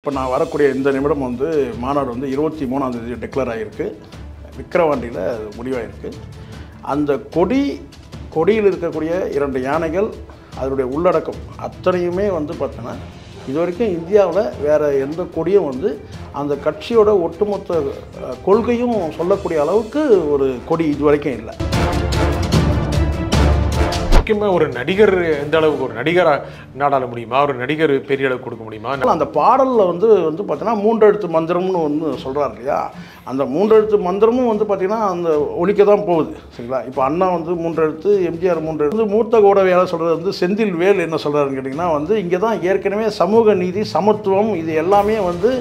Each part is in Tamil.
இப்போ நான் வரக்கூடிய இந்த நிமிடம் வந்து மாநாடு வந்து 23ஆம் தேதி டிக்ளேர் ஆகிருக்கு. விக்கிரவாண்டியில் முடிவாயிருக்கு. அந்த கொடியில் இருக்கக்கூடிய 2 யானைகள் அதனுடைய உள்ளடக்கம் அத்தனையுமே வந்து பார்த்தோன்னா இது வரைக்கும் இந்தியாவில் வேறு எந்த கொடியும் வந்து அந்த கட்சியோட ஒட்டுமொத்த கொள்கையும் சொல்லக்கூடிய அளவுக்கு ஒரு கொடி இது வரைக்கும் இல்லை. முக்கியமாக ஒரு நடிகர் எந்த அளவுக்கு ஒரு நடிகராக நாடாள முடியுமா, ஒரு நடிகர் பெரிய அளவுக்கு கொடுக்க முடியுமா? அந்த பாடலில் வந்து பார்த்தீங்கன்னா 3 எழுத்து மந்திரம்னு ஒன்று சொல்கிறார் இல்லையா, அந்த 3 எழுத்து மந்திரமும் வந்து பார்த்திங்கன்னா அந்த ஒலிக்க தான் போகுது. சரிங்களா? இப்போ அண்ணா வந்து 3 எழுத்து, எம்ஜிஆர் 3 எழுத்து, மூத்த கோடவையால் சொல்கிறது வந்து செந்தில் வேல் என்ன சொல்கிறாருன்னு கேட்டிங்கன்னா வந்து இங்கே தான் ஏற்கனவே சமூக நீதி, சமத்துவம் இது எல்லாமே வந்து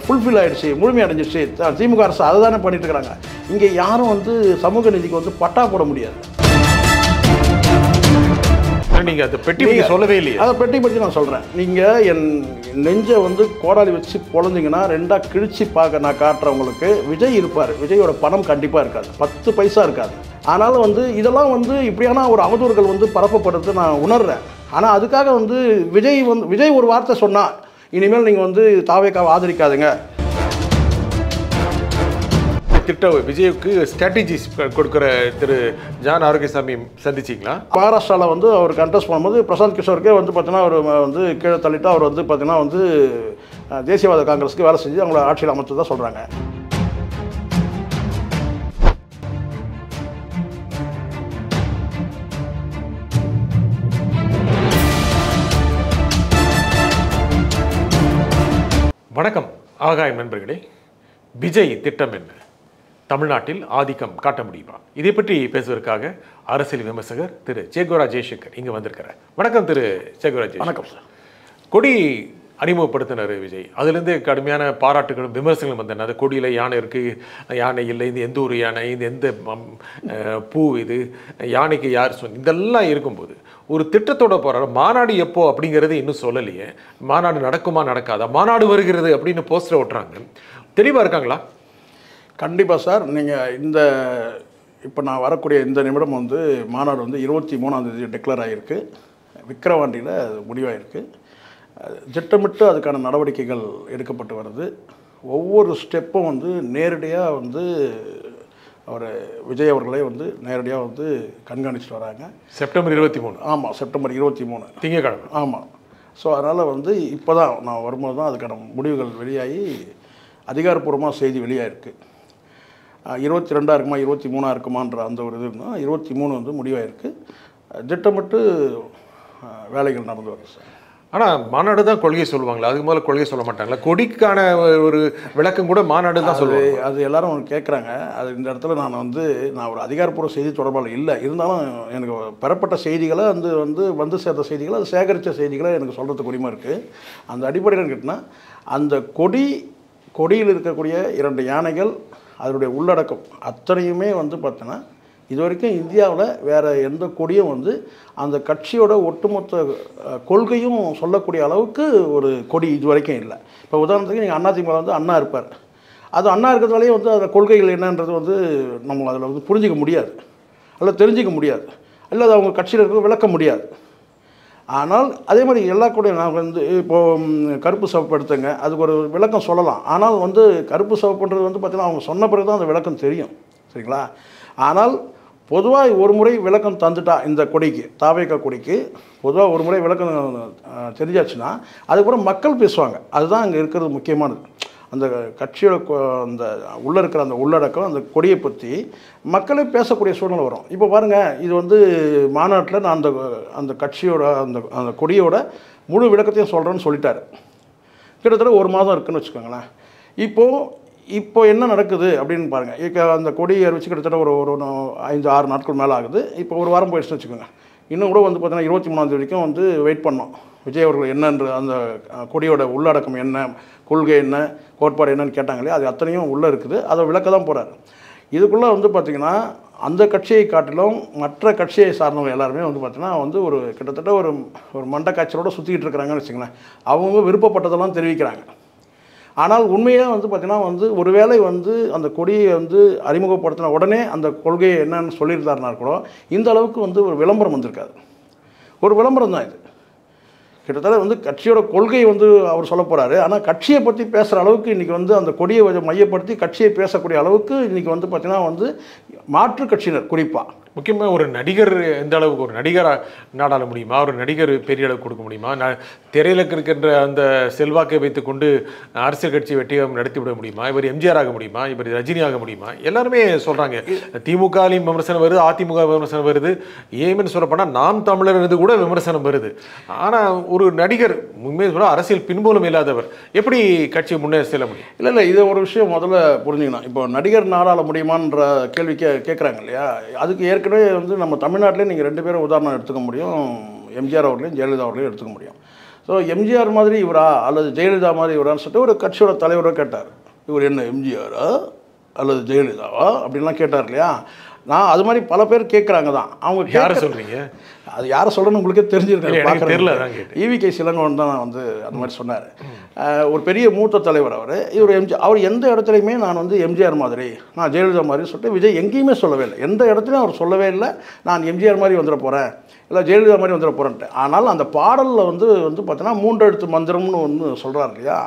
ஃபுல்ஃபில் ஆகிடுச்சு, முழுமையடைஞ்சிடுச்சு. திமுக அரசு அதை தானே பண்ணிட்டு இருக்கிறாங்க. இங்கே யாரும் வந்து சமூக நீதிக்கு வந்து பட்டா போட முடியாது. நீங்கள் அந்த பெட்டி பற்றி சொல்லவே இல்லையே. அதை பெட்டி பற்றி நான் சொல்கிறேன். நீங்கள் என் நெஞ்சை வந்து கோடாலி வச்சு பொழந்திங்கன்னா 2ஆக கிழிச்சு பார்க்க நான் காட்டுறவங்களுக்கு விஜய் இருப்பார். விஜயோட பணம் கண்டிப்பாக இருக்காது, 10 பைசா இருக்காது. ஆனாலும் வந்து இதெல்லாம் வந்து இப்படியான ஒரு அவதூறுகள் வந்து பரப்பப்படுறது நான் உணர்றேன். ஆனால் அதுக்காக வந்து விஜய் ஒரு வார்த்தை சொன்னால் இனிமேல் நீங்கள் வந்து தாவேக்காவை ஆதரிக்காதுங்க. விஜய்க்கு ஸ்ட்ராட்டஜிஸ் கொடுக்குற திரு ஜான் ஆரோக்கியசாமி சந்திச்சிங்களா? மகாராஷ்டிராவில் வந்து அவர் கண்டெஸ்ட் பண்ணும்போது பிரசாந்த் கிஷோருக்கே வந்து பார்த்தீங்கன்னா அவர் வந்து கீழே தள்ளிட்டு அவர் வந்து பார்த்தீங்கன்னா வந்து தேசியவாத காங்கிரஸுக்கு வேலை செஞ்சு அவங்கள ஆட்சியில் அமைத்து தான் சொல்கிறாங்க. வணக்கம் ஆகாயம் நண்பர்களே. விஜய் திட்டம் என்ன? தமிழ்நாட்டில் ஆதிக்கம் காட்ட முடியுமா? இதை பற்றி பேசுவதற்காக அரசியல் விமர்சகர் திரு சேகோரா ஜெய்சங்கர் இங்கே வந்திருக்கிறார். வணக்கம் திரு சேகோரா ஜெய்சங்கர். வணக்கம் சார். கொடி அறிமுகப்படுத்தினார் விஜய். அதுலேருந்து கடுமையான பாராட்டுகளும் விமர்சனங்களும் வந்தன. அது கொடியில் யானை இருக்குது, யானை இல்லை, இது எந்த ஒரு யானை, இது எந்த பூ, இது யானைக்கு யார் இதெல்லாம் இருக்கும்போது ஒரு திட்டத்தோட போகிறார். மாநாடு எப்போ அப்படிங்கிறது இன்னும் சொல்லலையே. மாநாடு நடக்குமா நடக்காதா, மாநாடு வருகிறது அப்படின்னு போஸ்டர் ஓட்டுறாங்க. தெளிவாக இருக்காங்களா? கண்டிப்பாக சார். நீங்கள் இப்போ நான் வரக்கூடிய இந்த நிமிடம் வந்து மாநாடு வந்து 23ஆம் தேதி டிக்ளேர் ஆகிருக்கு. விக்கிரவாண்டியில் முடிவாயிருக்கு. திட்டமிட்டு அதுக்கான நடவடிக்கைகள் எடுக்கப்பட்டு வருது. ஒவ்வொரு ஸ்டெப்பும் வந்து நேரடியாக வந்து விஜய் அவர்களே வந்து நேரடியாக வந்து கண்காணிச்சிட்டு வராங்க. செப்டம்பர் 23. ஆமாம், செப்டம்பர் 23 திங்கக்கிழமை. ஆமாம். ஸோ அதனால் வந்து இப்போ தான் நான் வரும்போது தான் அதுக்கான முடிவுகள் வெளியாகி அதிகாரப்பூர்வமாக செய்தி வெளியாகிருக்கு. 22 இருக்குமா 23 இருக்குமான்ற அந்த ஒரு இதுனா 23 வந்து முடிவாயிருக்கு. திட்டமிட்டு வேலைகள் நடந்து வருது சார். ஆனால் மாநாடு தான் கொள்கை சொல்லுவாங்களா? அதுக்கு முதல்ல கொள்கை சொல்ல மாட்டாங்களா? கொடிக்கான ஒரு விளக்கம் கூட மாநாடு தான் சொல்லுவாங்க. அது எல்லாரும் கேட்குறாங்க. அது இந்த இடத்துல நான் ஒரு அதிகாரப்பூர்வ செய்தி தொடர்பாளர் இல்லை. இருந்தாலும் எனக்கு பெறப்பட்ட செய்திகளை வந்து சேர்த்த செய்திகளை, அது சேகரித்த செய்திகளை எனக்கு சொல்கிறதுக்கு உரிமை இருக்குது. அந்த அடிப்படையில் கேட்டால் அந்த கொடியில் இருக்கக்கூடிய 2 யானைகள் அதனுடைய உள்ளடக்கம் அத்தனையுமே வந்து பார்த்தோன்னா இது வரைக்கும் இந்தியாவில் வேறு எந்த கொடியும் வந்து அந்த கட்சியோட ஒட்டுமொத்த கொள்கையும் சொல்லக்கூடிய அளவுக்கு ஒரு கொடி இது வரைக்கும் இல்லை. இப்போ உதாரணத்துக்கு நீங்கள் அதிமுக வந்து அண்ணா இருப்பார். அது அண்ணா இருக்கிறதாலேயே வந்து அந்த கொள்கைகள் என்னன்றது வந்து நம்ம அதில் வந்து புரிஞ்சிக்க முடியாது, அல்ல தெரிஞ்சிக்க முடியாது, இல்லை அது அவங்க கட்சியில் இருக்க விளக்க முடியாது. ஆனால் அதே மாதிரி எல்லா கூட நான் வந்து இப்போது கருப்பு சிவப்பு எடுத்துங்க, அதுக்கு ஒரு விளக்கம் சொல்லலாம். ஆனால் வந்து கருப்பு சிவப்புன்றது வந்து பார்த்திங்கன்னா அவங்க சொன்ன பிறகு தான் அந்த விளக்கம் தெரியும். சரிங்களா? ஆனால் பொதுவாக ஒரு முறை விளக்கம் தந்துட்டா இந்த கொடிக்கு, தாவேக்கா கொடிக்கு பொதுவாக ஒரு முறை விளக்கம் தெரிஞ்சாச்சுன்னா அதுக்கப்புறம் மக்கள் பேசுவாங்க. அதுதான் அங்கே இருக்கிறது முக்கியமானது. அந்த கட்சியோட அந்த உள்ளே இருக்கிற அந்த உள்ளடக்கம், அந்த கொடியை பற்றி மக்களே பேசக்கூடிய சூழ்நிலை வரும். இப்போ பாருங்கள், இது வந்து மாநாட்டில் நான் அந்த கட்சியோட அந்த கொடியோட முழு விளக்கத்தையும் சொல்கிறேன்னு சொல்லிட்டார். கிட்டத்தட்ட 1 மாதம் இருக்குதுன்னு வச்சுக்கோங்களேன். இப்போ என்ன நடக்குது அப்படின்னு பாருங்கள். இப்போ அந்த கொடியை அறிவிச்சு கிட்டத்தட்ட ஒரு 5-6 நாட்கள் மேலே ஆகுது. இப்போ 1 வாரம் போயிடுச்சுன்னு வச்சுக்கோங்க. இன்னும் கூட வந்து பார்த்தீங்கன்னா 23ஆம் தேதி வரைக்கும் வந்து வெயிட் பண்ணோம். விஜய் அவர்கள் என்னன்ற அந்த கொடியோட உள்ளடக்கம் என்ன, கொள்கை என்ன, கோட்பாடு என்னன்னு கேட்டாங்களே, அது அத்தனையும் உள்ளே இருக்குது. அதை விளக்க தான் போகிறார். இதுக்குள்ளே வந்து பார்த்திங்கன்னா அந்த கட்சியை காட்டிலும் மற்ற கட்சியை சார்ந்தவங்க எல்லாருமே வந்து பார்த்திங்கன்னா வந்து கிட்டத்தட்ட ஒரு மண்டை காய்ச்சலோடு சுற்றிக்கிட்டு இருக்கிறாங்கன்னு வச்சுங்களேன். அவங்க விருப்பப்பட்டதெல்லாம் தெரிவிக்கிறாங்க. ஆனால் உண்மையாக வந்து பார்த்திங்கன்னா வந்து ஒருவேளை வந்து அந்த கொடியை வந்து அறிமுகப்படுத்தின உடனே அந்த கொள்கையை என்னன்னு சொல்லியிருந்தாருனா கூட இந்த அளவுக்கு வந்து ஒரு விளம்பரம் வந்திருக்காது. ஒரு விளம்பரம் தான் இது. கிட்டத்தட்ட வந்து கட்சியோட கொள்கை வந்து அவர் சொல்ல போகிறாரு. ஆனால் கட்சியை பற்றி பேசுகிற அளவுக்கு இன்றைக்கி வந்து அந்த கொடியை மையப்படுத்தி கட்சியை பேசக்கூடிய அளவுக்கு இன்றைக்கி வந்து பார்த்திங்கன்னா வந்து மாற்றுக் கட்சியினர் குறிப்பாக முக்கியமாக ஒரு நடிகர் எந்த அளவுக்கு ஒரு நடிகராக நாடாள முடியுமா, ஒரு நடிகர் பெரிய அளவுக்கு கொடுக்க முடியுமா, திரையில இருக்கின்ற அந்த செல்வாக்கை வைத்துக்கொண்டு அரசியல் கட்சி வெற்றியாக நடத்திவிட முடியுமா, இவர் எம்ஜிஆர் ஆக முடியுமா, இவர் ரஜினி ஆக முடியுமா? எல்லாருமே சொல்கிறாங்க. திமுகலையும் விமர்சனம் வருது, அதிமுக விமர்சனம் வருது, ஏன்னு சொல்லப்போனால் நாம் தமிழர் இது கூட விமர்சனம் வருது. ஆனால் ஒரு நடிகர் உண்மையை சொல்ல அரசியல் பின்புலம் இல்லாதவர் எப்படி கட்சியை முன்னே செல்ல முடியும்? இல்லை இது ஒரு விஷயம் முதல்ல புரிஞ்சுக்கணும். இப்போ நடிகர் நாடாள முடியுமான்ற கேள்வி கேட்குறாங்க இல்லையா? அதுக்கு ஏற்கனவே வந்து நம்ம தமிழ்நாட்டிலே நீங்கள் 2 பேரும் உதாரணம் எடுத்துக்க முடியும். எம்ஜிஆர் அவர்களையும் ஜெயலலிதா அவர்களையும் எடுத்துக்க முடியும். ஸோ எம்ஜிஆர் மாதிரி இவரா அல்லது ஜெயலலிதா மாதிரி இவரான்னு சொல்லிட்டு ஒரு கட்சியோட தலைவரை கேட்டார். இவர் என்ன எம்ஜிஆரா அல்லது ஜெயலலிதாவா அப்படின்லாம் கேட்டார் இல்லையா? நான் அது மாதிரி பல பேர் கேட்குறாங்க தான். அவங்க யாரை சொல்கிறீங்க? அது யாரை சொல்லணும்னு உங்களுக்கே தெரிஞ்சிருக்காங்க. தெரியல. ஈவி.கே. சிலங்கோவன் தான் வந்து அந்த மாதிரி சொன்னார். ஒரு பெரிய மூத்த தலைவர் அவர். இவர் எம்ஜிஆர். அவர் எந்த இடத்துலையுமே நான் வந்து எம்ஜிஆர் மாதிரி, நான் ஜெயலலிதா மாதிரி சொல்லிட்டு விஜய் எங்கேயுமே சொல்லவே இல்லை. எந்த இடத்துலையும் அவர் சொல்லவே இல்லை நான் எம்ஜிஆர் மாதிரி வந்துட போகிறேன், இல்லை ஜெயலலிதா மாதிரி வந்துட போகிறேன்ட்டு. ஆனால் அந்த பாடலில் வந்து பார்த்தீங்கன்னா 3 எழுத்து மந்திரம்னு ஒன்று சொல்கிறார் இல்லையா?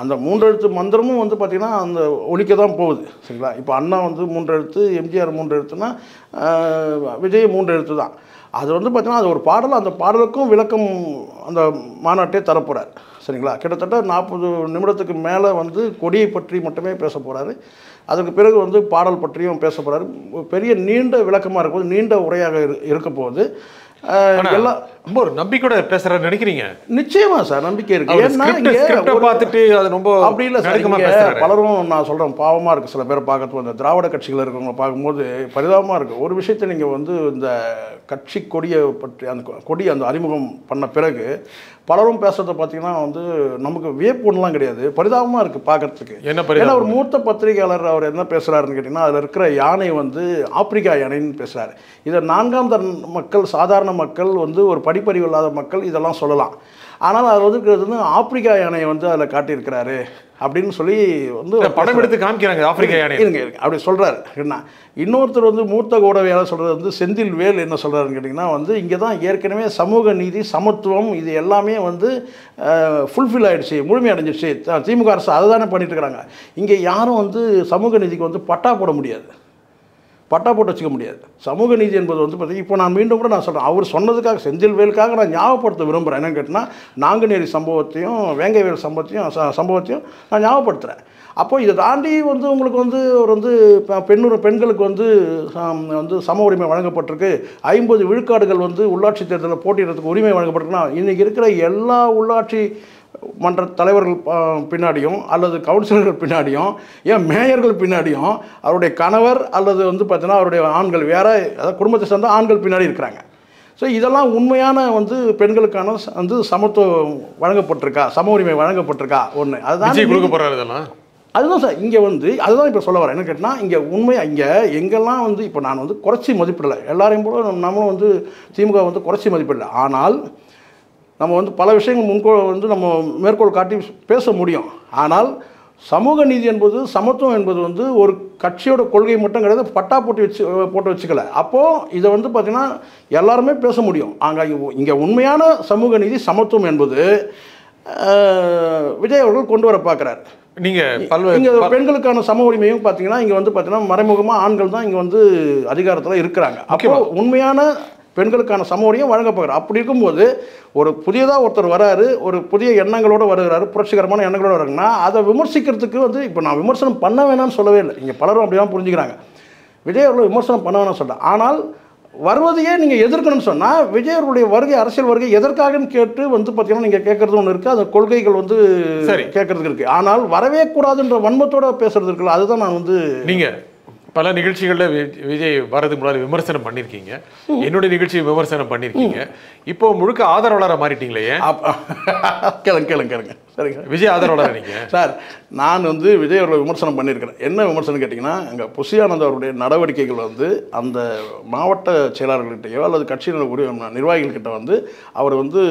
அந்த 3 எழுத்து மந்திரமும் வந்து பார்த்திங்கன்னா அந்த ஒலிக்க தான் போகுது. சரிங்களா? இப்போ அண்ணா வந்து 3 எழுத்து, எம்ஜிஆர் 3 எழுத்துனா விஜய் 3 எழுத்து தான். அது வந்து பார்த்திங்கன்னா அது ஒரு பாடல். அந்த பாடலுக்கும் விளக்கம் அந்த மாநாட்டே தரப்போகிறார். சரிங்களா? கிட்டத்தட்ட 40 நிமிடத்துக்கு மேலே வந்து கொடியை பற்றி மட்டுமே பேச போகிறாரு. அதுக்கு பிறகு வந்து பாடல் பற்றியும் பேச போகிறாரு. பெரிய நீண்ட விளக்கமாக இருக்கும்போது, நீண்ட உரையாக இருக்க போகுது. எல்லாம் ரொம்ப ஒரு நம்பிக்கையோட பேசுறாரு நினைக்கிறீங்க? நிச்சயமா சார் நம்பிக்கை இருக்கு. ஏன்னா பார்த்துட்டு அது ரொம்ப அப்படி இல்லை சார். பலரும் நான் சொல்கிறேன் பாவமாக இருக்குது. சில பேரை பார்க்கறது அந்த திராவிட கட்சிகள் இருக்கிறவங்க பார்க்கும்போது பரிதாபமாக இருக்குது. ஒரு விஷயத்தை நீங்கள் வந்து இந்த கட்சி கொடியை பற்றி அந்த அறிமுகம் பண்ண பிறகு பலரும் பேசுறதை பார்த்தீங்கன்னா வந்து நமக்கு வியப்பு ஒன்றுலாம் கிடையாது, பரிதாபமாக இருக்குது பார்க்கறதுக்கு. ஏன்னா ஒரு மூத்த பத்திரிகையாளர் அவர் என்ன பேசுகிறாருன்னு கேட்டிங்கன்னா, அதில் இருக்கிற யானை வந்து ஆப்பிரிக்கா யானைன்னு பேசுகிறாரு. இதை 4ஆம் தர மக்கள், சாதாரண மக்கள் வந்து ஒரு படிப்பறிவு இல்லாத மக்கள் இதெல்லாம் சொல்லலாம். ஆனால் அது வந்து ஆப்பிரிக்கா யானையை வந்து அதில் காட்டியிருக்கிறாரு அப்படின்னு சொல்லி வந்து படம் எடுத்து காமிக்கிறாங்க. ஆப்பிரிக்கா யானை இருங்க அப்படி சொல்கிறாரு. என்ன இன்னொருத்தர் வந்து மூத்த கோடவையால் சொல்கிறது வந்து செந்தில் வேல் என்ன சொல்கிறாருன்னு கேட்டிங்கன்னா வந்து இங்கே தான் ஏற்கனவே சமூக நீதி, சமத்துவம் இது எல்லாமே வந்து ஃபுல்ஃபில் ஆகிடுச்சு, முழுமையடைஞ்சிடுச்சு. திமுக அரசு அதை தானே பண்ணிட்டு இருக்கிறாங்க. இங்கே யாரும் வந்து சமூக நீதிக்கு வந்து பட்டா போட முடியாது, பட்டா போட்டு வச்சுக்க முடியாது. சமூக நீதி என்பது வந்து பார்த்திங்கன்னா இப்போ நான் மீண்டும் கூட நான் சொல்கிறேன், அவர் சொன்னதுக்காக செந்தில் வேலுக்காக நான் ஞாபகப்படுத்த விரும்புகிறேன். என்னன்னு கேட்டிங்கன்னா நாங்குநேரி சம்பவத்தையும் வேங்கைவேல் சம்பவத்தையும் நான் ஞாபகப்படுத்துகிறேன். அப்போ இதை தாண்டி வந்து உங்களுக்கு வந்து ஒரு வந்து பெண்களுக்கு வந்து சம உரிமை வழங்கப்பட்டிருக்கு, 50 விழுக்காடுகள் வந்து உள்ளாட்சி தேர்தலில் போட்டியிடறதுக்கு உரிமை வழங்கப்பட்டிருக்குன்னா இன்றைக்கி இருக்கிற எல்லா உள்ளாட்சி மன்ற தலைவர்கள் பின்னாடியும் அல்லது கவுன்சிலர்கள் பின்னாடியும் ஏன் மேயர்கள் பின்னாடியும் அவருடைய கணவர் அல்லது வந்து பார்த்தீங்கன்னா அவருடைய ஆண்கள் வேறு, அதாவது குடும்பத்தை சேர்ந்த ஆண்கள் பின்னாடி இருக்கிறாங்க. ஸோ இதெல்லாம் உண்மையான வந்து பெண்களுக்கான வந்து சமத்துவம் வழங்கப்பட்டிருக்கா, சம உரிமை வழங்கப்பட்டிருக்கா ஒன்று. அதுதான் கொடுக்க போகிறாரு. இதெல்லாம் அதுதான் சார் இங்கே வந்து அதுதான் இப்போ சொல்ல வரேன். என்ன கேட்டால் இங்கே உண்மையாக இங்கே எங்கெல்லாம் வந்து இப்போ நான் வந்து குறைச்சி மதிப்பிடலை, எல்லாரையும் போல நம்மளும் வந்து திமுக வந்து குறைச்சி மதிப்பிடலை. ஆனால் நம்ம வந்து பல விஷயங்கள் வந்து நம்ம மேற்கோள் காட்டி பேச முடியும். ஆனால் சமூக நீதி என்பது, சமத்துவம் என்பது வந்து ஒரு கட்சியோட கொள்கை மட்டும் கிடையாது, பட்டா போட்டு வச்சுக்கல. அப்போது இதை வந்து பார்த்திங்கன்னா எல்லாருமே பேச முடியும். இங்கே உண்மையான சமூக நீதி, சமத்துவம் என்பது விஜய் அவர்கள் கொண்டு வர பார்க்குறாரு. இங்கே பெண்களுக்கான சம உரிமையும் பார்த்தீங்கன்னா இங்கே வந்து பார்த்தீங்கன்னா மறைமுகமாக ஆண்கள் தான் இங்கே வந்து அதிகாரத்தில் இருக்கிறாங்க. அப்போ உண்மையான பெண்களுக்கான சம உரிமையும் வழங்கப்படுகிறார். அப்படி இருக்கும்போது ஒரு புதியதாக ஒருத்தர் வராரு, ஒரு புதிய எண்ணங்களோடு வருகிறாரு, புரட்சிகரமான எண்ணங்களோடு வராங்கன்னா அதை விமர்சிக்கிறதுக்கு வந்து இப்போ நான் விமர்சனம் பண்ண வேணாம்னு சொல்லவே இல்லை. இங்கே பலரும் அப்படி தான் புரிஞ்சுக்கிறாங்க. விஜய் அவர்கள் விமர்சனம் பண்ண வேணாம்னு சொல்கிறேன். ஆனால் வருவதையே நீங்கள் எதிர்க்கணும்னு சொன்னால் விஜய் அவர்களுடைய வருகை, அரசியல் வருகை எதற்காகன்னு கேட்டு வந்து பார்த்தீங்கன்னா நீங்கள் கேட்குறது ஒன்று இருக்குது, அந்த கொள்கைகள் வந்து கேட்குறதுக்கு இருக்குது. ஆனால் வரவே கூடாதுன்ற வன்மத்தோடு பேசுறது இருக்குல்ல, அதுதான் நான் வந்து நீங்கள் பல நிகழ்ச்சிகளில் விஜய் வரதுக்கு முன்னாடி விமர்சனம் பண்ணியிருக்கீங்க, என்னுடைய நிகழ்ச்சி விமர்சனம் பண்ணியிருக்கீங்க, இப்போ முழுக்க ஆதரவாளராக மாறிட்டீங்களே. கேளுங்க சரிங்க. விஜய் ஆதரவாளர் நீங்கள் சார். நான் வந்து விஜய் அவர்களை விமர்சனம் பண்ணியிருக்கிறேன். என்ன விமர்சனம் கேட்டிங்கன்னா, அங்கே புஷியானந்த் அவருடைய நடவடிக்கைகள் வந்து அந்த மாவட்ட செயலாளர்கள்கிட்டையோ அல்லது கட்சியினர் நிர்வாகிகள்கிட்ட வந்து அவர் வந்து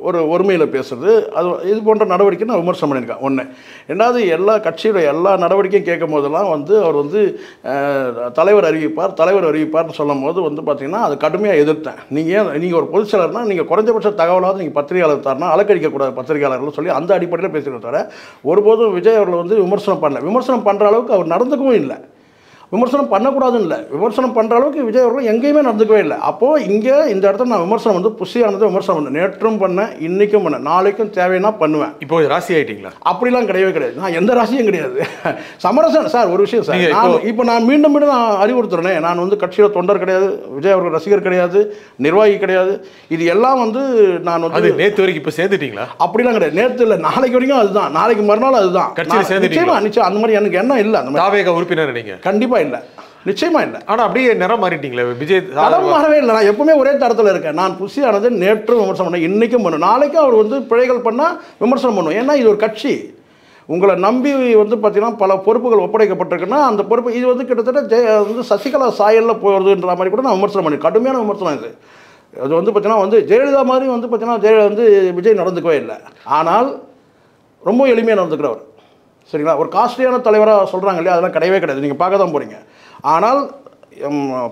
ஒரு ஒருமையில் பேசுறது, அது இது போன்ற நடவடிக்கை நான் விமர்சனம் பண்ணியிருக்கேன். ஒன்று. ரெண்டாவது, எல்லா கட்சியோட எல்லா நடவடிக்கையும் கேட்கும் போதெல்லாம் வந்து அவர் வந்து தலைவர் அறிவிப்பார்னு சொல்லும் போது வந்து பார்த்தீங்கன்னா அது கடுமையாக எதிர்த்தேன். நீங்கள் ஒரு பொதுச் செயலர்னா நீங்கள் குறைஞ்சபட்ச தகவலாவது நீங்கள் பத்திரிகையாளர் தரணும், அலக்கடிக்கக்கூடாது பத்திரிகையாளர்கள் சொல்லி அந்த அடிப்படையில் பேசுகிறத தவிர ஒருபோதும் விஜய் அவர்கள் வந்து விமர்சனம் பண்ணல. விமர்சனம் பண்ணுற அளவுக்கு அவர் நடந்துக்கவும் இல்லை. விமர்சனம் பண்ணக்கூடாதுன்னு இல்லை, விமர்சனம் பண்ணுற அளவுக்கு விஜய் அவர்கள் எங்கேயுமே நடந்துக்கவே இல்லை. அப்போது இங்கே இந்த இடத்துல நான் விமர்சனம் வந்து புஷியானதை விமர்சனம் பண்ணேன். நேற்றும் பண்ணேன், இன்றைக்கும் பண்ணேன், நாளைக்கும் தேவைன்னா பண்ணுவேன். இப்போ ராசி ஆகிட்டீங்களா? அப்படிலாம் கிடையவே கிடையாது. நான் எந்த ராசியும் கிடையாது. சமரசம் சார். ஒரு விஷயம் சார், இப்போ நான் மீண்டும் நான் அறிவுறுத்துறேனே, நான் வந்து கட்சியில் தொண்டர் கிடையாது, விஜய் அவர்கள் ரசிகர் கிடையாது, நிர்வாகி கிடையாது. இது எல்லாம் வந்து நான் வந்து நேற்று வரைக்கும் இப்போ சேர்ந்துட்டீங்களா? அப்படிலாம் கிடையாது. நேற்று இல்லை, நாளைக்கு வரைக்கும் அதுதான், நாளைக்கு மறுநாள் அதுதான். நிச்சயமா அந்த மாதிரி எனக்கு என்ன இல்லை. அந்த மாதிரி உறுப்பினர் நீங்கள் கண்டிப்பாக இல்லை, நிச்சயமா இல்லை. ஆனால் அப்படியே நிறம் மாறிட்டீங்களே விஜய்? நிறம் மாறவே இல்லை. நான் எப்பவுமே ஒரே தரத்தில் இருக்கேன். நான் புஷியானது நேற்று விமர்சனம் பண்ணேன், இன்றைக்கும் பண்ணுவேன், நாளைக்கும் அவர் வந்து பிழைகள் பண்ணால் விமர்சனம் பண்ணுவோம். ஏன்னா இது ஒரு கட்சி. உங்களை நம்பி வந்து பார்த்தீங்கன்னா பல பொறுப்புகள் ஒப்படைக்கப்பட்டிருக்குன்னா அந்த பொறுப்பு இது வந்து கிட்டத்தட்ட வந்து சசிகலா சாயலில் போகிறதுன்ற மாதிரி கூட நான் விமர்சனம் பண்ணேன். கடுமையான விமர்சனம் இது. அது வந்து பார்த்தீங்கன்னா வந்து ஜெயலலிதா மாதிரி வந்து பார்த்தீங்கன்னா ஜெயலலிதா வந்து விஜய் நடந்துக்கவே இல்லை. ஆனால் ரொம்ப எளிமையாக நடந்துக்கிறவர். சரிங்களா? ஒரு காஸ்ட்லியான தலைவராக சொல்கிறாங்க இல்லையா, அதெல்லாம் கிடையவே கிடையாது. நீங்கள் பார்க்க தான் போகிறீங்க. ஆனால்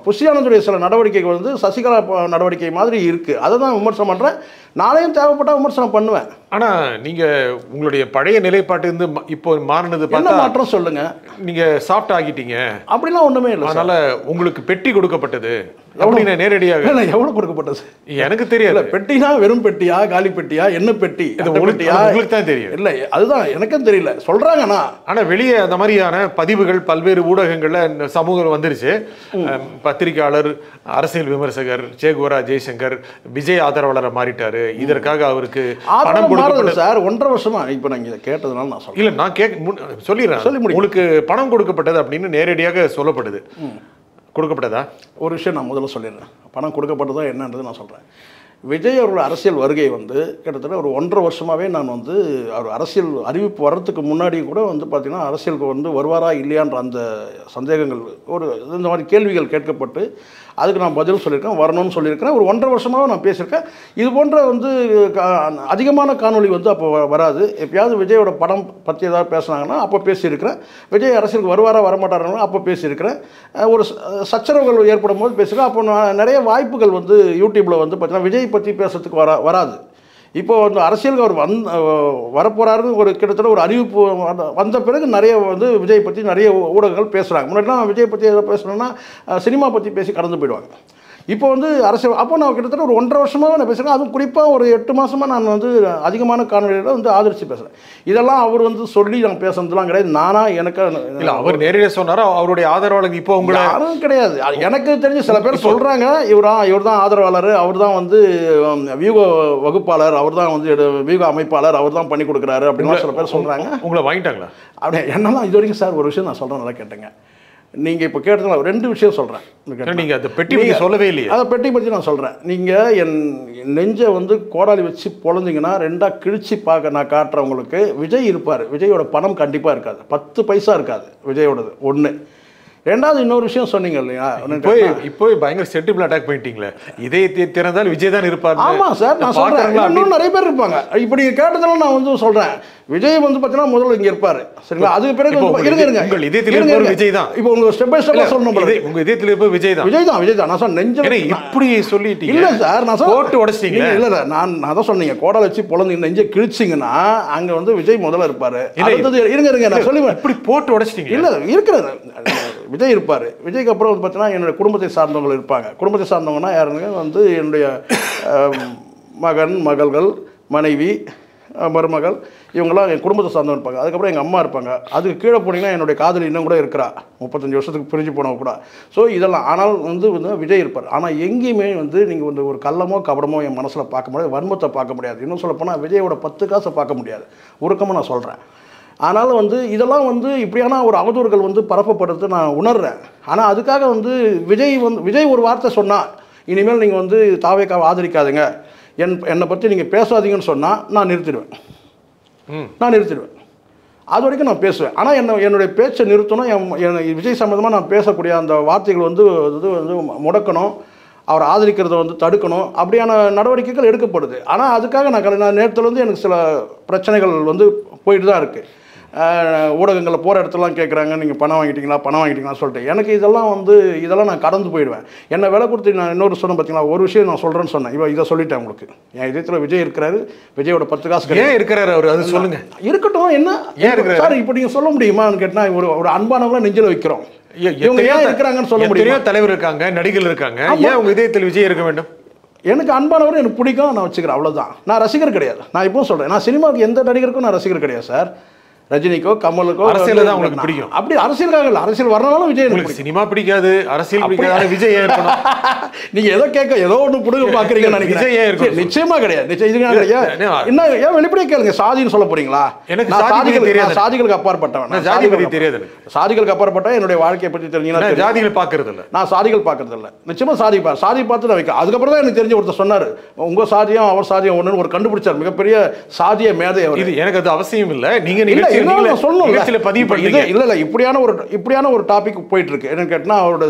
புஷியானந்துடைய சில நடவடிக்கைகள் வந்து சசிகலா நடவடிக்கை மாதிரி இருக்குது. அதை தான் விமர்சனம் பண்ணுறேன். நாளையும் தேவைப்பட்டால் விமர்சனம் பண்ணுவேன். ஆனால் நீங்கள் உங்களுடைய பழைய நிலைப்பாட்டு இப்போ மாறினது என்ன மாற்றம் சொல்லுங்கள்? நீங்கள் சாஃப்ட் ஆகிட்டீங்க அப்படிலாம் ஒன்றுமே இல்லை. அதனால் உங்களுக்கு பெட்டி கொடுக்கப்பட்டது அப்படின்னு நேரடியாக எவ்வளோ கொடுக்கப்பட்டது எனக்கு தெரியல. பெட்டினா வெறும் பெட்டியா, காலி பெட்டியா, என்ன பெட்டி, உங்களுக்கு தான் தெரியும். இல்லை அதுதான் எனக்கும் தெரியல சொல்கிறாங்கண்ணா. ஆனால் வெளியே அந்த மாதிரியான பதிவுகள் பல்வேறு ஊடகங்களில் சமூகம் வந்துருச்சு. பத்திரிகையாளர், அரசியல் விமர்சகர் சேகுவரா ஜெய்சங்கர் விஜய் ஆதரவாளரை மாறிட்டாரு, இதற்காக அவருக்கு பணம் கொடுக்கப்பட்டது சார். 1.5 வருஷமா இப்போ நான் இதை கேட்டதுனால நான் சொல்றேன். இல்லை நான் சொல்லிடுறேன். உங்களுக்கு பணம் கொடுக்கப்பட்டது அப்படின்னு நேரடியாக சொல்லப்படுது. கொடுக்கப்பட்டதா? ஒரு விஷயம் நான் முதல்ல சொல்லிடுறேன். பணம் கொடுக்கப்பட்டதா என்னன்றது நான் சொல்கிறேன். விஜய் அவரோட அரசியல் வருகை வந்து கிட்டத்தட்ட ஒரு 1.5 வருஷமாகவே நான் வந்து அவர் அரசியல் அறிவிப்பு வர்றதுக்கு முன்னாடி கூட வந்து பார்த்திங்கன்னா அரசியலுக்கு வந்து வருவாரா இல்லையான்ற அந்த சந்தேகங்கள் ஒரு இந்த மாதிரி கேள்விகள் கேட்கப்பட்டு அதுக்கு நான் பதில் சொல்லியிருக்கேன், வரணும்னு சொல்லியிருக்கிறேன். ஒரு 1.5 வருஷமாக நான் பேசியிருக்கேன். இது போன்ற வந்து அதிகமான காணொலி வந்து அப்போ வராது. எப்பயாவது விஜயோட படம் பற்றி ஏதாவது பேசுனாங்கன்னா அப்போ பேசியிருக்கிறேன். விஜய் அரசியலுக்கு வருவாரா வரமாட்டாருன்னா அப்போ பேசியிருக்கிறேன். ஒரு சச்சரவுகள் ஏற்படும் போது பேசியிருக்கேன். அப்போ நான் நிறைய வாய்ப்புகள் வந்து யூடியூப்பில் வந்து பார்த்தீங்கன்னா விஜய் பற்றி பேசுறதுக்கு வராது. இப்போ வந்து அரசியலுக்கு அவர் வரப்போகிறாருன்னு ஒரு கிட்டத்தட்ட ஒரு அறிவிப்பு வந்த பிறகு நிறைய வந்து விஜய் பற்றி நிறைய ஊடகங்கள் பேசுகிறாங்க. முன்னாடிலாம் விஜய் பற்றி எதாவது பேசணுன்னா சினிமா பற்றி பேசி கடந்து போயிடுவாங்க. இப்போ வந்து அரசியல் அப்போ நான் கிட்டத்தட்ட ஒரு 1.5 வருஷமாக நான் பேசுகிறேன். அதுவும் குறிப்பாக ஒரு 8 மாதமாக நான் வந்து அதிகமான காணொலியில் வந்து ஆதரித்து பேசுகிறேன். இதெல்லாம் அவர் வந்து சொல்லி நான் பேசுனதுலாம் கிடையாது. நானாக எனக்கு இல்லை, அவர் நேரடியாக சொன்னாரோ அவருடைய ஆதரவாளர் இப்போ உங்களை யாரும் கிடையாது. எனக்கு தெரிஞ்சு சில பேர் சொல்கிறாங்க இவர் தான் ஆதரவாளர், அவர் தான் வந்து வியூக வகுப்பாளர், அவர் தான் வந்து வியூக அமைப்பாளர், அவர் தான் பண்ணி கொடுக்குறாரு அப்படின்னு சில பேர் சொல்கிறாங்க. உங்களை வாங்கிட்டாங்களா? அப்படியே என்னெல்லாம் இது வரைக்கும் சார் ஒரு விஷயம் நான் சொல்கிறேன், நல்லா கேட்டுங்க. நீங்கள் இப்போ கேட்டதுல 2 விஷயம் சொல்கிறேன். நீங்கள் அந்த பெட்டி பற்றி சொல்லவே இல்லையா? அதை பெட்டி பற்றி நான் சொல்கிறேன். நீங்கள் என் நெஞ்சை வந்து கோடாலி வச்சு பொழந்தீங்கன்னா 2ஆக கிழிச்சு பார்க்க நான் காட்டுறேன் உங்களுக்கு. விஜய் இருப்பார், விஜயோட பணம் கண்டிப்பாக இருக்காது, 10 பைசா இருக்காது விஜயோடது. 1. ரெண்டாவது இன்னொரு விஷயம் சொன்னீங்க இல்லையா, இப்போ பயங்கர சென்டிபிள் அட்டாக் பண்ணிட்டீங்களே. இதே திறந்தால் விஜய் தான் இருப்பார். ஆமாம் சார், நான் சொல்கிறேன். இன்னும் நிறைய பேர் இருப்பாங்க. இப்படி கேட்டதெல்லாம் நான் வந்து சொல்கிறேன். விஜய் வந்து பார்த்தீங்கன்னா முதல்ல இங்கே இருப்பார், சரிங்களா? அதுக்கு பிறகு இருங்க உங்கள் இதயத்தில் இருப்பவர் விஜய் தான். இப்போ உங்களுக்கு ஸ்டெப் பை ஸ்டெப்பாக சொல்லணும். உங்கள் இதயத்தில் இருப்பவர் விஜய் தான். நான் சொன்ன நெஞ்சு இப்படி சொல்லிட்டீங்க. இல்லை சார், நான் போட்டு உடச்சிட்டீங்க. இல்லை நான் தான் சொன்னீங்க கோடால வச்சு பொழந்து நெஞ்சை கிழிச்சிங்கன்னா அங்கே வந்து விஜய் முதல்ல இருப்பார். இருங்க நான் சொல்லி இப்படி போட்டு உடச்சிட்டீங்க. இல்லை இருக்கிறது விஜய் இருப்பார். விஜய்க்கு அப்புறம் வந்து பார்த்தீங்கன்னா என்னுடைய குடும்பத்தை சார்ந்தவங்க இருப்பாங்க. குடும்பத்தை சார்ந்தவங்கன்னா யாருங்க வந்து என்னுடைய மகன், மகள்கள், மனைவி, மருமகள், இவங்களாம் என் குடும்பத்தை சார்ந்தவங்க இருப்பாங்க. அதுக்கப்புறம் எங்கள் அம்மா இருப்பாங்க. அதுக்கு கீழே போனீங்கன்னா என்னுடைய காதலி இன்னும் கூட இருக்கிறா, 35 வருஷத்துக்கு பிரிஞ்சு போனவங்க கூட. ஸோ இதெல்லாம் ஆனால் வந்து விஜய் இருப்பார். ஆனால் எங்கேயுமே வந்து நீங்கள் வந்து ஒரு கள்ளமோ கபடமோ என் மனசில் பார்க்க முடியாது, வன்மத்தை பார்க்க முடியாது. இன்னும் சொல்லப்போனால் விஜயோட 10 காசை பார்க்க முடியாது. உருக்கமாக நான் சொல்கிறேன். ஆனால் வந்து இதெல்லாம் வந்து இப்படியான ஒரு அவதூறுகள் வந்து பரப்பப்படுறது நான் உணர்றேன். ஆனால் அதுக்காக வந்து விஜய் ஒரு வார்த்தை சொன்னால் இனிமேல் நீங்கள் வந்து தாவேக்காவை ஆதரிக்காதுங்க, என்னை பற்றி நீங்கள் பேசாதீங்கன்னு சொன்னால் நான் நிறுத்திடுவேன். அது வரைக்கும் நான் பேசுவேன். ஆனால் என்னுடைய பேச்சை நிறுத்தணும். விஜய் சம்மந்தமாக நான் பேசக்கூடிய அந்த வார்த்தைகள் வந்து முடக்கணும். அவரை ஆதரிக்கிறத வந்து தடுக்கணும், அப்படியான நடவடிக்கைகள் எடுக்கப்படுது. ஆனால் அதுக்காக நான் நேரத்துலேருந்து எனக்கு சில பிரச்சனைகள் வந்து போயிட்டு தான் இருக்குது. ஊடகங்களில் போகிற இடத்துலாம் கேட்குறாங்க, நீங்கள் பணம் வாங்கிட்டீங்களான்னு சொல்லிட்டு. எனக்கு இதெல்லாம் நான் கடந்து போயிடுவேன். என்னை விலை கொடுத்து நான் இன்னொரு சொன்னேன் பார்த்தீங்களா, ஒரு விஷயம் நான் சொல்கிறேன்னு சொன்னேன். இதை சொல்லிட்டேன் உங்களுக்கு. என் இதயத்தில் விஜய் இருக்கிறாரு, விஜயோட 10 காசு ஏன் இருக்கிறாரு அவர், அது சொல்லுங்கள். இருக்கட்டும், என்ன ஏன் இருக்கிறாரு சார் இப்போ நீங்கள் சொல்ல முடியுமான்னு கேட்டால், ஒரு அன்பானவங்களை நெஞ்சில் வைக்கிறோம். இவங்க ஏன் இருக்கிறாங்கன்னு சொல்ல முடியும். தலைவர் இருக்காங்க, நடிகர்கள் இருக்காங்க, ஏன் உங்க இதயத்தில் விஜய் இருக்க வேண்டும்? எனக்கு அன்பானவர் எனக்கு பிடிக்கும், நான் வச்சுக்கிறேன், அவ்வளோதான். நான் ரசிகர் கிடையாது. நான் இப்போ சொல்கிறேன், நான் சினிமாவுக்கு எந்த நடிகருக்கும் நான் ரசிகர் கிடையாது சார். ரஜினிக்கோ கமலுக்கோ அரசியல் தான் உங்களுக்கு பிடிக்கும். அப்படி அரசியலுக்காக இல்லை, அரசியல் வரனாலும் விஜய் எனக்கு சினிமா பிடிக்காது, அரசியல் பிடிக்காது, விஜய் இருக்கணும். நீங்க ஏதோ ஒன்று புடுங்க பாக்குறீங்கன்னு நினைக்கிறேன். நிச்சயமா கிடையாது. என்ன ஏன் வெளிப்படையா கேளுங்க, சாதின்னு சொல்ல போறீங்களா? எனக்கு சாதிகளுக்கு அப்பாற்பட்டவன், ஜாதி பத்தி தெரியாது. சாதிகளுக்கு அப்பாற்பட்ட என்னுடைய வாழ்க்கையை பற்றி தெரிஞ்சீங்கன்னா, ஜாதிகள் பாக்குறது இல்லை, நான் சாதிகள் பாக்குறது இல்லை. நிச்சயமா சாதி பார்த்து நான் வைக்க. அதுக்கப்புறம் தான் எனக்கு தெரிஞ்ச ஒருத்தர் சொன்னாரு, உங்க சாதியம் அவர் சாதியம் ஒண்ணுன்னு ஒரு கண்டுபிடிச்சார், மிகப்பெரிய சாதிய மேதை அவர். இது எனக்கு அது அவசியம் இல்லை. நீங்க இப்படியான ஒரு டாபிக் போயிட்டு இருக்கு. என்ன கேட்டா, அவரோட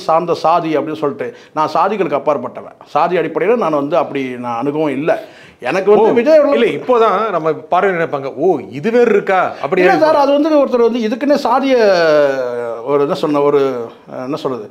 சார்ந்த சாதி அப்படின்னு சொல்லிட்டு, நான் சாதிகளுக்கு அப்பாற்பட்டவன். சாதி அடிப்படையில் நான் அப்படி நான் அணுகவும் இல்லை. எனக்கு விஜய் இல்லை. இப்போதான் நம்ம பார்வை நினைப்பாங்க, ஓ இது வேறு இருக்கா அப்படி சார். அது ஒருத்தர் இதுக்குன்னே சாதிய என்ன சொல்றது,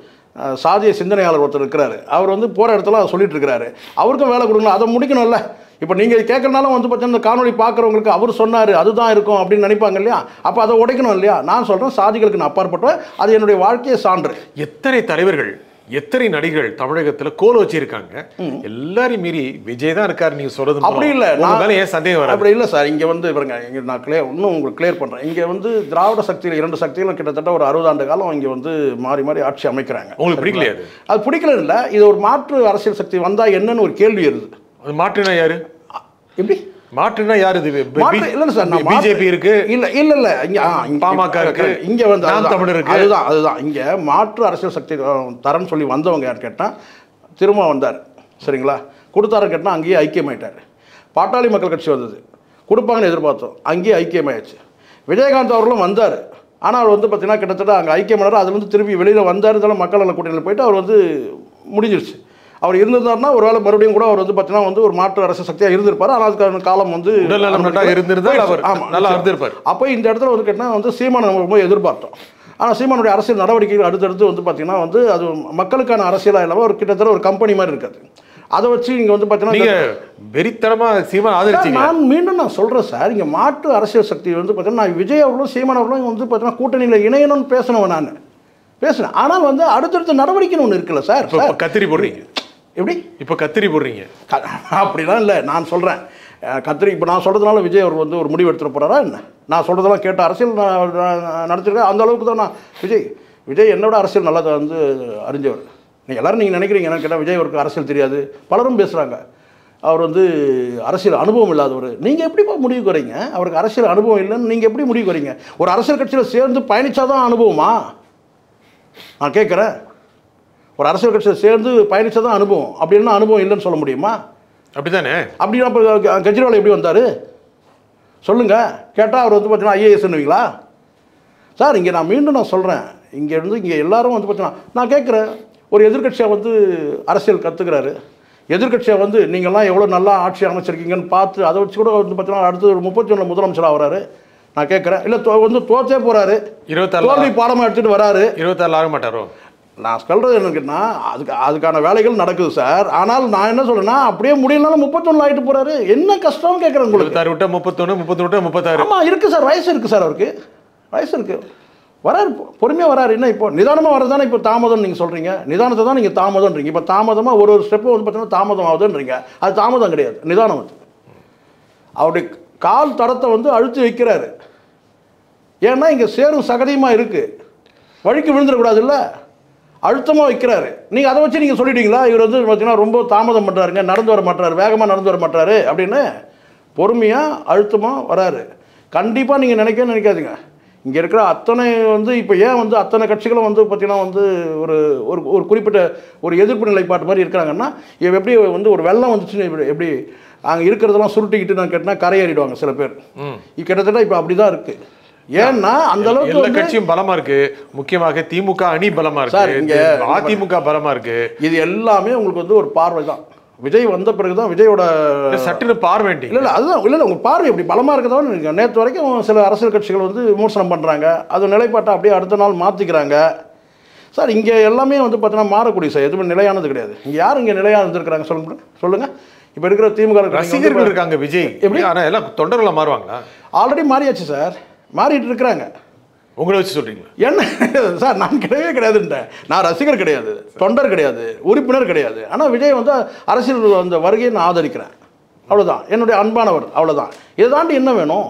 சாதிய சிந்தனையாளர் ஒருத்தர் இருக்கிறாரு. அவர் போகிற இடத்துல அதை சொல்லிட்டு இருக்கிறாரு. அவருக்கும் வேலை கொடுக்கணும், அதை முடிக்கணும்ல. இப்போ நீங்கள் கேட்கறதுனால பார்த்தீங்கன்னா, இந்த காணொலி பார்க்குறவங்களுக்கு அவர் சொன்னார் அதுதான் இருக்கும் அப்படின்னு நினைப்பாங்க இல்லையா? அப்போ அதை உடைக்கணும் இல்லையா? நான் சொல்கிறேன், சாதிகளுக்கு நான் அப்பாற்பட்டேன். அது என்னுடைய வாழ்க்கையை சான்று. எத்தனை தலைவர்கள், எத்தனை நடிகர்கள் தமிழகத்தில் கோல் வச்சிருக்காங்க. எல்லாரையும் மீறி விஜய் தான் இருக்காரு நீங்க சொல்றது. அப்படி இல்லை, நான் ஏன் சந்தேகம் வர அப்படி இல்லை சார். இங்கே பாருங்க, இங்கே நான் இன்னும் உங்களுக்கு கிளியர் பண்ணுறேன். இங்கே திராவிட சக்தியில் 2 சக்திகளும் கிட்டத்தட்ட ஒரு 60 ஆண்டு காலம் இங்கே மாறி மாறி ஆட்சி அமைக்கிறாங்க. உங்களுக்கு பிடிக்கலையா? அது பிடிக்கல இல்லை. இது ஒரு மாற்று அரசியல் சக்தி வந்தால் என்னன்னு ஒரு கேள்வி வருது. அது மாற்றுனா யாரு? எப்படி மாற்றுனா யாரு? இது இல்ல சார், பிஜேபி இருக்கு, இல்ல இங்க பாமக இருக்கு, இங்க நாம் தமிழர் இருக்கு. அதுதான் இங்க மாற்று அரசியல் சக்தி தரன்னு சொல்லி வந்தவங்க யார் கேட்டா, திரும்ப வந்தார். சரிங்களா? கொடுத்தாரு கேட்டா அங்கேயே ஐக்கியமாயிட்டாரு. பாட்டாளி மக்கள் கட்சி வந்தது, கொடுப்பாங்கன்னு எதிர்பார்த்தோம், அங்கேயே ஐக்கியமாயிடுச்சு. விஜயகாந்த் அவர்களும் வந்தார். ஆனால் அவர் பார்த்தீங்கன்னா கிட்டத்தட்ட அங்கே ஐக்கியமானார். அதுலேருந்து திரும்பி வெளியில் வந்தார். இதெல்லாம் மக்கள் நல கூட்டணியில் போயிட்டு அவர் முடிஞ்சிருச்சு. அவர் இருந்திருந்தாருன்னா ஒருவேளை மறுபடியும் கூட அவர் பார்த்தீங்கன்னா ஒரு மாற்று அரசு சக்தியாக இருந்திருப்பார். ஆனால் அதுக்கான காலம் இருந்திருப்பார். அப்போ இந்த இடத்துல கேட்டால் சீமானை நம்ம ரொம்ப எதிர்பார்த்தோம். ஆனால் சீமானுடைய அரசியல் நடவடிக்கைகள் அடுத்தடுத்து பார்த்தீங்கன்னா அது மக்களுக்கான அரசியலாக இல்லாமல் ஒரு கிட்டத்தட்ட ஒரு கம்பெனி மாதிரி இருக்காது. அதை வச்சு இங்கே பார்த்தீங்கன்னா வெறித்தனமாக சீமான் ஆதரிச்சீங்க. நான் மீண்டும் சொல்கிறேன் சார், இங்கே மாற்று அரசியல் சக்தி பார்த்தீங்கன்னா நான் விஜய் அவர்களும் சீமான் அவர்களும் பார்த்தீங்கன்னா கூட்டணியில் இணையணும்னு பேசினவன், நான் பேசினேன். ஆனால் அடுத்தடுத்த நடவடிக்கைன்னு ஒன்று இருக்குல்ல சார். கத்திரி போடுறீங்க எப்படி? இப்போ கத்திரி போடுறீங்க அப்படிலாம் இல்லை. நான் சொல்கிறேன், கத்திரி இப்போ நான் சொல்கிறதுனால விஜய் அவர் ஒரு முடிவு எடுத்துகிட்டு போகிறாரா என்ன? நான் சொல்கிறதெல்லாம் கேட்ட அரசியல் நடத்திருக்கேன். அந்த அளவுக்கு தான் நான் விஜய் என்னோட அரசியல் நல்லா அறிஞ்சவர். நீங்கள் எல்லோரும் நீங்கள் நினைக்கிறீங்க என்னன்னு கேட்டால் விஜய் அவருக்கு அரசியல் தெரியாது, பலரும் பேசுகிறாங்க. அவர் அரசியல் அனுபவம் இல்லாதவர். நீங்கள் எப்படி முடிவுக்கு வரீங்க? அவருக்கு அரசியல் அனுபவம் இல்லைன்னு நீங்கள் எப்படி முடிவுக்கு வரீங்க? ஒரு அரசியல் கட்சியில் சேர்ந்து பயணித்தாதான் அனுபவமா? நான் கேட்குறேன். ஒரு அரசியல் கட்சியில் சேர்ந்து பயணித்ததான் அனுபவம், அப்படின்னா அனுபவம் இல்லைன்னு சொல்ல முடியுமா? அப்படித்தானே. அப்படின்னா இப்போ கெஜ்ரிவால் எப்படி வந்தார் சொல்லுங்கள். கேட்டால் அவர் பார்த்தீங்கன்னா ஐஏஎஸ்ன்னுவீங்களா சார்? இங்கே நான் மீண்டும் சொல்கிறேன், இங்கே எல்லாரும் பார்த்தீங்கன்னா நான் கேட்குறேன், ஒரு எதிர்கட்சியாக அரசியல் கற்றுக்கிறாரு. எதிர்கட்சியாக நீங்கள்லாம் எவ்வளோ நல்லா ஆட்சி அமைச்சிருக்கீங்கன்னு பார்த்து அதை வச்சு கூட பார்த்தீங்கன்னா அடுத்து ஒரு 31 முதலமைச்சராக வராரு. நான் கேட்குறேன், இல்லை தோற்றே போகிறாரு, 24 பாடமாக எடுத்துகிட்டு வராரு. 24 ஆக மாட்டாரோ? நான் சொல்கிறது என்னன்னா, அதுக்கான வேலைகள் நடக்குது சார். ஆனால் நான் என்ன சொல்றேன்னா, அப்படியே முடியலனாலும் 31 ஆகிட்டு போறாரு. என்ன கஷ்டம்னு கேட்குறேன் உங்களுக்கு. 26 விட்டா 31, 30 விட்டா 36. ஆமாம் இருக்குது சார், வயசு இருக்குது சார், அவருக்கு வயசு இருக்குது, வராரு, பொறுமையாக வராரு. என்ன இப்போ நிதானமாக வரதானே இப்போ தாமதம் நீங்கள் சொல்கிறீங்க? நிதானத்தை தான் நீங்கள் தாமதம்ன்றீங்க. இப்போ தாமதமாக ஒரு ஸ்டெப்பு பார்த்தீங்கன்னா தாமதம் ஆகுதுன்றீங்க. அது தாமதம் கிடையாது, நிதானம். அவருடைய கால் தரத்தை அழுத்தி வைக்கிறாரு. ஏன்னா இங்கே சேரும் சகதியமாக இருக்குது, வழிக்கு விழுந்துடக்கூடாது இல்லை, அழுத்தமாக வைக்கிறாரு. நீங்கள் அதை வச்சு நீங்கள் சொல்லிட்டீங்களா இவர் பார்த்தீங்கன்னா ரொம்ப தாமதம் பண்ணுறாருங்க, நடந்து வர மாட்டாரு, வேகமாக நடந்து வர மாட்டாரு அப்படின்னு? பொறுமையாக அழுத்தமாக வராரு. கண்டிப்பாக நீங்கள் நினைக்காதீங்க, இங்கே இருக்கிற அத்தனை இப்போ ஏன் அத்தனை கட்சிகளும் பார்த்தீங்கன்னா ஒரு ஒரு குறிப்பிட்ட ஒரு எதிர்ப்பு நிலைப்பாட்டு மாதிரி இருக்கிறாங்கன்னா, எப்படி ஒரு வெள்ளம் வந்துச்சுன்னு எப்படி அங்கே இருக்கிறதெல்லாம் சுருட்டிக்கிட்டு நான் கேட்டால் கரையேறிடுவாங்க சில பேர். கிட்டத்தட்ட இப்போ அப்படி தான் இருக்குது. ஏன்னா அந்த அளவுக்கு எல்லா கட்சியும் பலமா இருக்கு, முக்கியமாக திமுக அணி பலமா இருக்கு, அதிமுக பலமா இருக்கு. இது எல்லாமே உங்களுக்கு வந்து ஒரு பார்வை தான். விஜய் வந்த பிறகுதான் விஜயோட சட்டுன்னு பார்வை இல்லை அதுதான் இல்லை உங்கள் பார்வை எப்படி பலமாக இருக்குதான்னு நினைக்கிறேன். நேற்று வரைக்கும் சில அரசியல் கட்சிகள் வந்து விமர்சனம் பண்ணுறாங்க, அது நிலைப்பாட்டை அப்படியே அடுத்த நாள் மாற்றிக்கிறாங்க. சார் இங்கே எல்லாமே வந்து பார்த்தீங்கன்னா மாறக்கூடிய சார், எதுவுமே நிலையானது கிடையாது. இங்கே யார் இங்கே நிலையாக இருந்திருக்கிறாங்க சொல்லுங்கள். இப்போ இருக்கிற திமுக ரசிகர்கள் இருக்காங்க விஜய் எப்படி, ஆனால் எல்லாம் தொண்டர்களாக மாறுவாங்களா? ஆல்ரெடி மாறியாச்சு சார், மாறிட்டு இருக்கிறாங்க. உங்களை வச்சு சொல்றீங்களா? என்ன சார், நான் கிடையவே கிடையாதுன்றேன். நான் ரசிகர் கிடையாது, தொண்டர் கிடையாது, உறுப்பினர் கிடையாது. ஆனால் விஜய் வந்து அரசியல் அந்த வருகையை நான் ஆதரிக்கிறேன், அவ்வளோதான். என்னுடைய அன்பானவர், அவ்வளோதான். இதை தாண்டி என்ன வேணும்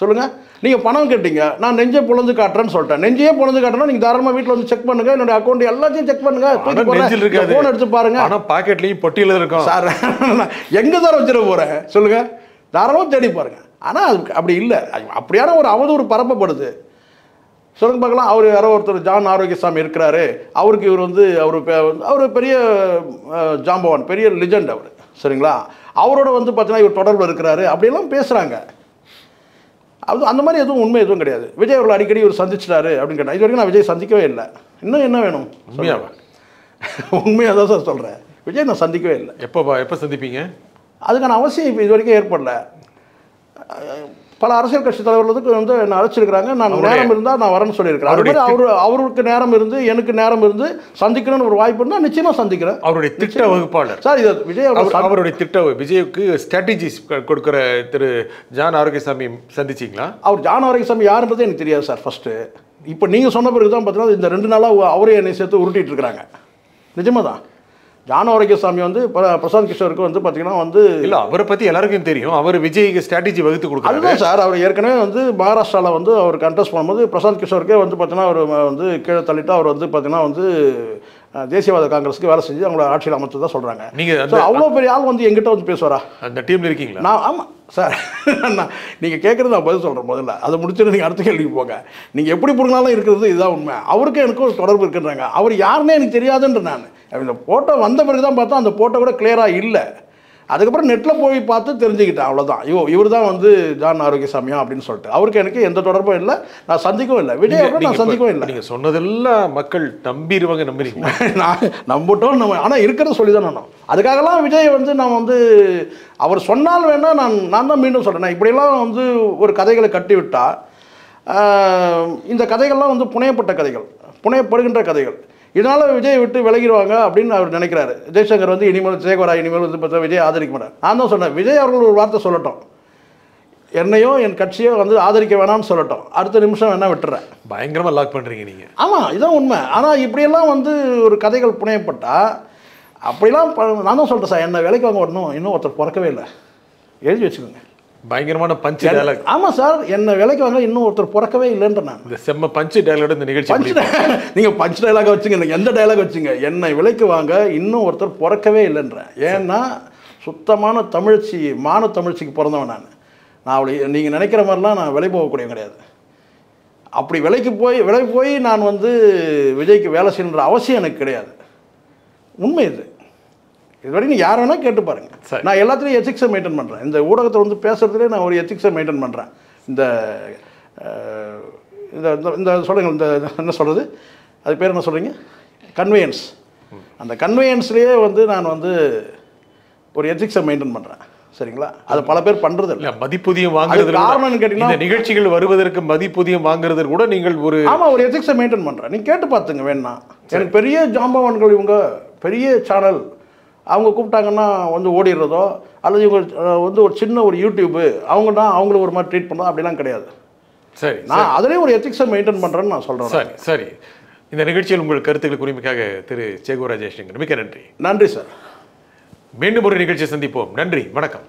சொல்லுங்கள். நீங்கள் பணம் கேட்டீங்க, நான் நெஞ்சே பொழுது காட்டுறேன்னு சொல்லிட்டேன். நெஞ்சே பொழுது காட்டுறேன்னா நீங்கள் தாராளமாக வீட்டில் வந்து செக் பண்ணுங்க, என்னுடைய அக்கௌண்ட் எல்லாத்தையும் செக் பண்ணுங்க, ஃபோன் எடுத்து பாருங்க. ஆனால் பாக்கெட்லேயும் பொட்டியில் இருக்கும் சார். எங்கே சார் வச்சிட போகிறேன் சொல்லுங்கள், தாராளமாக தேடி பாருங்க. ஆனால் அது அப்படி இல்லை. அப்படியான ஒரு அவதூறு பரப்பப்படுது. சொல்லுங்க பார்க்கலாம். அவர் யாரோ ஒருத்தர் ஜான் ஆரோக்கியசாமி இருக்கிறாரு, அவருக்கு இவர் வந்து அவர் பெரிய ஜாம்பவான், பெரிய லிஜெண்ட் அவர், சரிங்களா? அவரோட வந்து பார்த்தீங்கன்னா இவர் தொடர்பில் இருக்கிறாரு அப்படியெல்லாம் பேசுகிறாங்க. அது அந்த மாதிரி எதுவும் உண்மை எதுவும் கிடையாது. விஜய் அவர்கள் அடிக்கடி இவர் சந்திச்சிட்டாரு அப்படின்னு கேட்டால் இது வரைக்கும் நான் விஜய் சந்திக்கவே இல்லை. இன்னும் என்ன வேணும்? உண்மையாக தான் சார் சொல்கிறேன், விஜய் நான் சந்திக்கவே இல்லை. எப்போ சந்திப்பீங்க? அதுக்கான அவசியம் இப்போ இது வரைக்கும் ஏற்படல. பல அரசியல் கட்சி தலைவர்களுக்கு வந்து என்ன அழைச்சிருக்கிறாங்க, நான் நேரம் இருந்தால் நான் வரேன்னு சொல்லியிருக்கிறேன். அது மாதிரி அவருக்கு நேரம் இருந்து எனக்கு நேரம் இருந்து சந்திக்கணும்னு ஒரு வாய்ப்பு இருந்தால் நிச்சயமாக சந்திக்கிறேன். அவருடைய திட்ட வகுப்பாளர் சார் இது விஜய் அவருடைய திட்ட விஜய்க்கு ஸ்ட்ராட்டஜிஸ் கொடுக்குற திரு ஜான் ஆரோக்கியசாமி சந்திச்சிங்களா? அவர் ஜான் ஆரோக்கியசாமி யாருன்றது எனக்கு தெரியாது சார். ஃபஸ்ட்டு இப்போ நீங்கள் சொன்ன பிறகு தான் பார்த்தீங்கன்னா இந்த 2 நாளாக அவரே என்னை சேர்த்து உருட்டிகிட்டு இருக்கிறாங்க. நிஜமாக தான். ஜான் ஆரோக்கியசாமி வந்து பிரசாந்த் கிஷோருக்கு வந்து பார்த்தீங்கன்னா வந்து இல்லை, அவரை பற்றி எல்லாருக்கும் தெரியும். அவர் விஜய்க்கு ஸ்ட்ராட்டஜி வகுத்து கொடுக்குறாரு. அதுதான் சார். அவர் ஏற்கனவே வந்து மகாராஷ்டிராவில் வந்து அவர் கண்டெஸ்ட் பண்ணும்போது பிரசாந்த் கிஷோருக்கே வந்து பார்த்தீங்கன்னா அவர் வந்து கீழே தள்ளிட்டு அவர் வந்து பார்த்தீங்கன்னா வந்து தேசியவாத காங்கிரஸுக்கு வேலை செஞ்சு அவங்கள ஆட்சியில் அமைச்சு தான் சொல்கிறாங்க. நீங்கள் அவ்வளோ பெரிய ஆள் வந்து எங்கிட்ட வந்து பேசுவாரா? அந்த டீமில் இருக்கீங்களா? நான் ஆமாம் சார். நீங்கள் கேட்குறது நான் பதில் சொல்கிறேன். முதல்ல அதை முடிச்சுட்டு நீங்கள் அடுத்த கேள்விக்கு போங்க. நீங்கள் எப்படி பிடினாலும் இருக்கிறது இதுதான் உண்மை. அவருக்கு எனக்கும் ஒரு தொடர்பு இருக்குன்றாங்க. அவர் யாருன்னே எனக்கு தெரியாதுன்ற நான் இந்த ஃபோட்டோ வந்த பிறகு தான் பார்த்தா அந்த ஃபோட்டோ கூட கிளியராக இல்லை. அதுக்கப்புறம் நெட்டில் போய் பார்த்து தெரிஞ்சுக்கிட்டேன், அவ்வளோதான். இவர் தான் வந்து ஜான் ஆரோக்கியசாமியா அப்படின்னு சொல்லிட்டு. அவருக்கு எனக்கு எந்த தொடர்பும் இல்லை, நான் சந்திக்கவும் இல்லை. விஜய் அவர்கள் நான் சந்திக்கவும் இல்லை. நீங்கள் சொன்னதெல்லாம் மக்கள் நம்பிடுவாங்க. நம்புறீங்க? நான் நம்பிட்டோம். ஆனால் இருக்கிறத சொல்லி தான் நான் அதுக்காகலாம் விஜய் வந்து நான் வந்து அவர் சொன்னால் வேணால் நான் தான் மீண்டும் சொல்கிறேன். நான் இப்படியெல்லாம் வந்து ஒரு கதைகளை கட்டி விட்டால் இந்த கதைகள்லாம் வந்து புனையப்பட்ட கதைகள், புனையப்படுகின்ற கதைகள். இதனால் விஜய் விட்டு விலகிடுவாங்க அப்படின்னு அவர் நினைக்கிறாரு. ஜெய்சங்கர் வந்து இனிமேல் சேகரா இனிமேல் வந்து பார்த்தா விஜய் ஆதரிக்க மாட்டார். நான் தான் சொன்னேன், விஜய் அவர்கள் ஒரு வார்த்தை சொல்லட்டும், என்னையோ என் கட்சியோ வந்து ஆதரிக்க வேணாம்னு சொல்லட்டும், அடுத்த நிமிஷம் வேணா விட்டுறேன். பயங்கரமாக லாக் பண்ணுறீங்க நீங்கள். ஆமாம், இதுதான் உண்மை. ஆனால் இப்படியெல்லாம் வந்து ஒரு கதைகள் புனையப்பட்டால் அப்படிலாம் நான் தான் சொல்கிறேன் சார். என்ன வேலைக்கு வாங்க வரணும், இன்னும் ஒருத்தர் பிறக்கவே இல்லை, எழுதி வச்சுக்கோங்க. பயங்கரமான பஞ்சு டயலாக். ஆமாம் சார், என்ன வேலைக்கு வாங்க இன்னும் ஒருத்தர் பிறக்கவே இல்லைன்ற நான். இந்த செம்ம பஞ்சு டயலாக் இந்த நிகழ்ச்சி. நீங்கள் பஞ்சு டயலாக வச்சுங்க, எனக்கு எந்த டயலாக் வச்சுங்க, என்னை விலைக்கு வாங்க இன்னும் ஒருத்தர் பிறக்கவே இல்லைன்றேன். ஏன்னா சுத்தமான தமிழ்ச்சி, மான தமிழ்ச்சிக்கு பிறந்தவன் நான். அவளை நீங்கள் நினைக்கிற மாதிரிலாம் நான் விலை போகக்கூடிய கிடையாது. அப்படி விலைக்கு போய் நான் வந்து விஜய்க்கு வேலை செய்யணுன்ற அவசியம் எனக்கு கிடையாது. உண்மை இது. இது வரைக்கும் யார் வேணால் கேட்டு பாருங்கள். நான் எல்லாத்துலேயும் எத்திக்ஸை மெயின்டைன் பண்ணுறேன். இந்த ஊடகத்தை வந்து பேசுகிறதுலேயே நான் ஒரு எத்திக்ஸை மெயின்டைன் பண்ணுறேன். இந்த இந்த சொல்லுங்கள், இந்த என்ன சொல்கிறது, அது பேர் என்ன சொல்கிறீங்க, கன்வேயன்ஸ். அந்த கன்வேயன்ஸ்லேயே வந்து நான் வந்து ஒரு எத்திக்ஸை மெயின்டைன் பண்ணுறேன். சரிங்களா? அது பல பேர் பண்ணுறது இல்லை. மதிப்புதியம் வாங்குறது காரணம்னு கேட்டிங்கன்னா, இந்த நிகழ்ச்சிகள் வருவதற்கு மதிப்புதியம் வாங்குறது கூட நீங்கள் ஒரு ஒரு எத்திக்ஸை மெயின்டைன் பண்ணுறேன். நீங்கள் கேட்டு பார்த்துங்க வேணா. எனக்கு பெரிய ஜாம்பவான்கள் இவங்க, பெரிய சேனல், அவங்க கூப்பிட்டாங்கன்னா வந்து ஓடிடுறதோ, அல்லது இவங்க வந்து ஒரு சின்ன ஒரு யூடியூப்பு அவங்கன்னா அவங்கள ஒரு மாதிரி ட்ரீட் பண்ணுறோம், அப்படிலாம் கிடையாது. சரி, நான் அதிலே ஒரு எத்திக்ஸை மெயின்டைன் பண்ணுறேன்னு நான் சொல்கிறேன். சரி சரி. இந்த நிகழ்ச்சியில் உங்கள் கருத்துக்கள் உரிமைக்காக திரு சேகோரா ஜெயசங்கர் மிக்க நன்றி. நன்றி சார். மீண்டும் ஒரு நிகழ்ச்சியை சந்திப்போம். நன்றி, வணக்கம்.